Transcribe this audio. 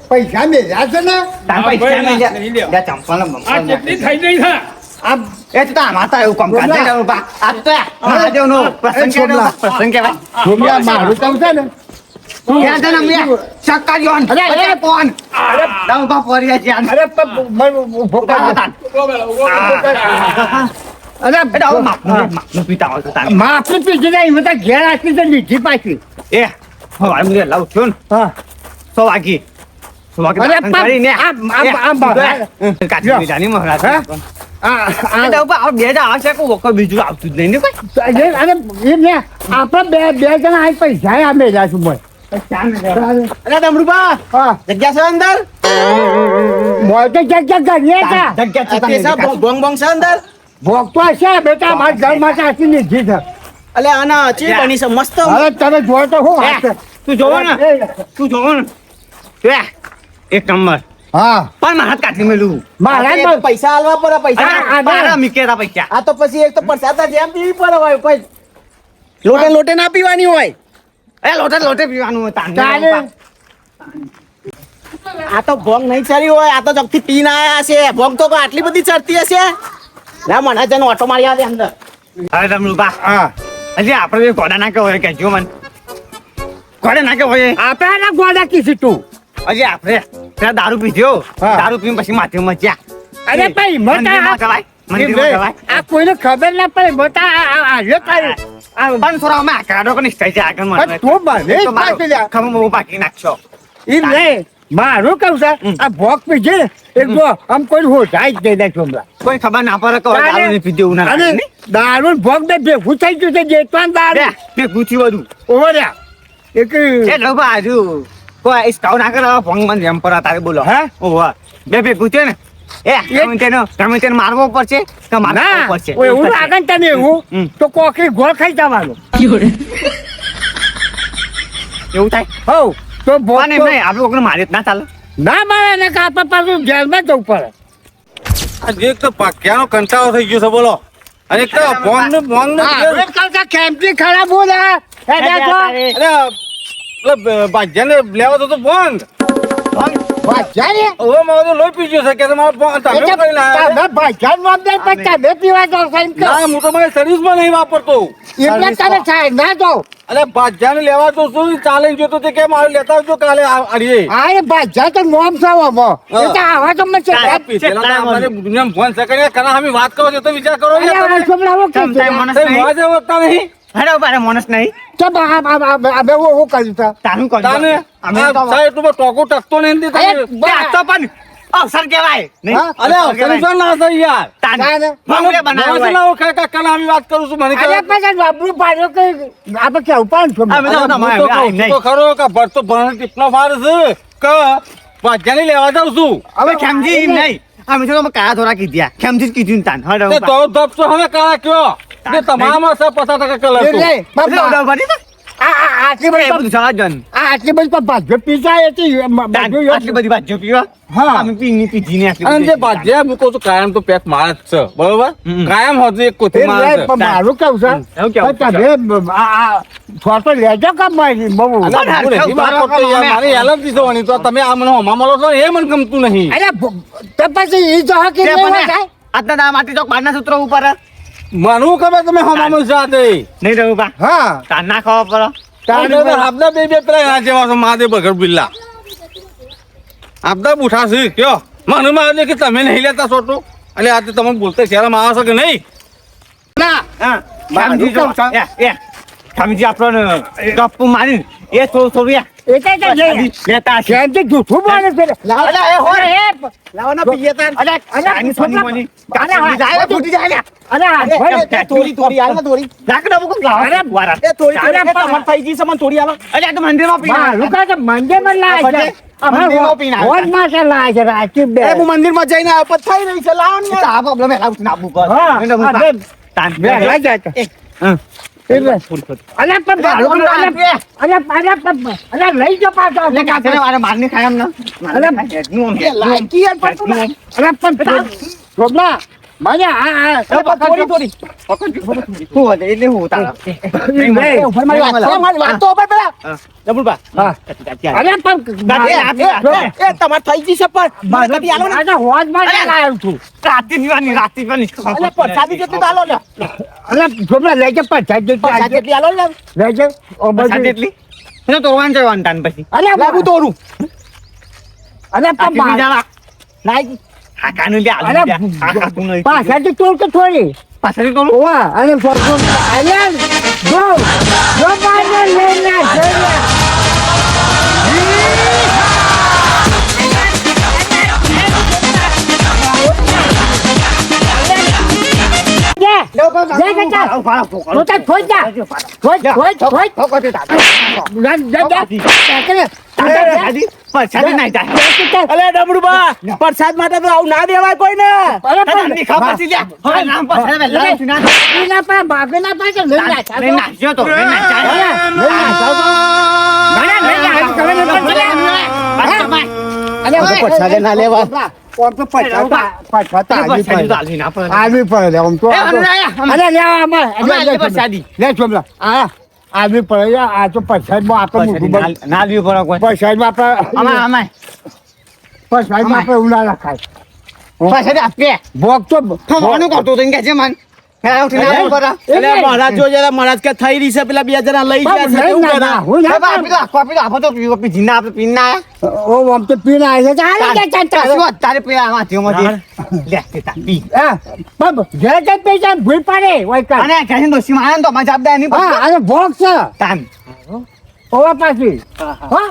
પૈસા મેળ્યા છે ને એ તો માતા એવું કામ કાઢે પ્રસંગ કહેવાય મારું કામ છે ને માફી પીછી નહીં બધા ઘેર આપી તો લીધી પાછી એ હવે લાવ છું ને 100 વાગી બીજું આવતું જ નહીં આપડે બે જણા આ પૈસા અમે જાશું બોલ જગ્યા છે અંદર મોટે જગ્યા કરીએ બોંગ બોંગ છે અંદર ભોગ તો હશે બેટા મારા ઘર માટે આખી લીધી છે અલે આના ચી બની છે મસ્ત હવે તમે જો તો હું તું જોવો ને એક નંબર હા પણ મારા કાઢી મેલું મારા પૈસા આલવા પડે પૈસા મીકેરા પૈસા આ તો પછી એક તો પ્રસાદ જેમ પીવી પડે હોય કોઈ લોટે ના પીવાની હોય લોટે પીવાનું આ તો ભોંગ નહીં ચડી હોય આ તો જગથી પીને આયા છે ભોંગ તો આટલી બધી ચડતી હશે ના મને જનો ઓટો મારી આવે અંદર અરે રમલુબા હજી આપણે ગોડા ના કે હોય કે જો મન ગોડા ના કે હોય આપણે ના ગોડા કીધું તું હજી આપણે પેલા દારૂ પીધ્યો દારૂ પીને પછી માથે મચ્યા અરે ભાઈ મોટા આ કોઈને ખબર ના પડે મોટા આવ્યો થાય પણ થોડા અમે આકાડો કે નિષ્ઠાઈ છે આગળ મને તું બને ખબર બહુ બાકી નાખશો એમ નહીં મારું કહું છે આ ભોગ પીજે એક જો આમ કોઈ હોટાઈ જ દઈ દે ચોમલા કોઈ ખબર ના પડે કે દારૂ નહીં પીધું ના દારૂ ભોગ ને ભેગું થઈ ગયું છે જેટવાન દારૂ ભેગું થયું બધું ઓર્યા એક એ લોકો આજુ કોઈ સ્કાઉ ના કરે ભંગ મને જેમ પર તારે બોલો હે ઓવા બે ભેગું થયું ને ગમે તેને મારવો પડશે કે મારવો પડશે એવું લાગે ને તને એવું તો કોકરી ગોળ ખાઈ જવાનું એવું થાય હવ તો ભોગ નહીં આપણે કોકને મારી ના ચાલે ના મારે ને કાપા પાછું જેલમાં જવું પડે એક તો પાક્યાનો કંટાળો થઈ ગયો છે બોલો અને એક તો ભોંગ કેમ્પી ખરાબ બોલે ભાજ્યાને લેવા તો ભોંગ લોહી પી ગયો છે કે હું તો મારી સર્વિસમાં નહીં વાપરતો અરે ભાજ્યાને લેવા તો શું ચાલે જોતો કે મારે લેતા આવજો કાલે આડીએ દુનિયામાં ફોન સકડે કના અમે વાત કરો છો તો વિચાર કરો નહીં માણસ નહીં ટોકો ટકતો નહીં અવસર કેવાય વાત કરું છું મને ખરો કે ભરતો ભરણ ટીપનો ફાર છે કે ભાજ્યાની લેવા જાઉં છું હવે ખેમજી એમ નહીં અમે તો કાળા થોડા કીધ્યા ખેમજી જ કીધું તાન તો ધપસો હવે કાળા કયો તમારામાં 50% કલર આટલી બધી ભાજ્યો પીઝા આટલી બધી ભાજ્યો પીવા અમે પીધી ને અને જે ભાજ્યા મૂકો તો કાયમ તો પેક માર જ છે બરોબર કાયમ હતું એક કોથી મારું કેવું છે તમે ફોટો લેજો કામ મારી બહુ મારી એલર્જી થવાની તો તમે આ મને હોમા મળો છો એ મને ગમતું નહીં અરે તો પછી એ તો હકી આજના માટી ચોક બારના સૂત્રો ઉપર માનું ખબર તમે હોમામાં સાથે નહીં રહું બા હા તાર ના ખબર પડે આપના બે પેલા જેવા છો મહાદેવ બગડ બિલ્લા આપના બુઠા છે કયો મને મારે કે તમે નહીં લેતા છોટું એટલે આજે તમે બોલતા શહેરમાં આવો છો કે નહીં ખામીજી આપણને ગપ્પુ મારી એ થોડું લેતા જૂઠું બોલે છે મંદિર માં જઈને આપત થઈ રહી છે લાવો ને અરે પણ મારું અરે લઈ જાઓ પાછો એટલે કાચને મારે મારને ખાય એમ ના લાયકી યાર પડતું ના. અરે પણ છોકરા મને થોડી. શું હતું એટલે હું તારા ઉપર મારી વાત છે, મારી વાત તો ઉપર પેલા. જબુલબા. અરે એ તમાર થઈ ગઈ છે પણ મને કદી આલો ને. આજે હોજ માં લાવ્યો છું રાતી દીવાની અલે પરસાદી જેટલી તો આલો ને. અરે છોકરા લઈ જાઓ પંચાયત પરસાદી જેટલી આલો ને. લઈ જાઓ એટલી એને તો વાંચે વાંટાન પછી અરે લાગુ તોરું. અરે પણ બીજા લાયકી. આ કાનું લે અરે આલુ આ કાતું નહીં પાછળથી તોડ કે થોડી પાછળ તો ઓવા અને ફરકો અરે જો બાને લઈને જઈએ પરસાદી નહીં થાય અલે ડમરુબા પ્રસાદ માટે તો આવું ના દેવાય કોઈને. તને ખબર છે લ્યા હવે નામ પરસાદ પહેલા લઈ નાખ્યો તો લઈ નાખ્યો પ્રસાદ ના લેવા. આવી પડે આમ તો અરે લેવા પરસાદી લે છોકરા આ આવી પડે આ તો પંચાયતમાં આપણે ના લેવું પડે કોઈ પંચાયતમાં આપણે પંચાયતમાં આપણે ઉલા રખાય પરસાદી આપે ભોગ તો ભણવાનું કરતો તો કે છે મન ના લેવું પડે અલે મહારાજ જો જરા મહારાજ કે થઈ રહી છે પેલા બે જણા લઈ ગયા છે કેવું કરે? હું ના આપી દો આપો તો પીવો જીના આપણે પીના ઓ આમ તો પીને આવે છે ચાલે કે ચાલતા તારે પીવા આમાં થયો લે તે તા પી બબ જરા કઈ પૈસા ભૂલ પડે હોય કા અને કહે દોશી માં તો મજા આપદા નહીં હા અને ભોગ છે તાન ઓવા પાછી હા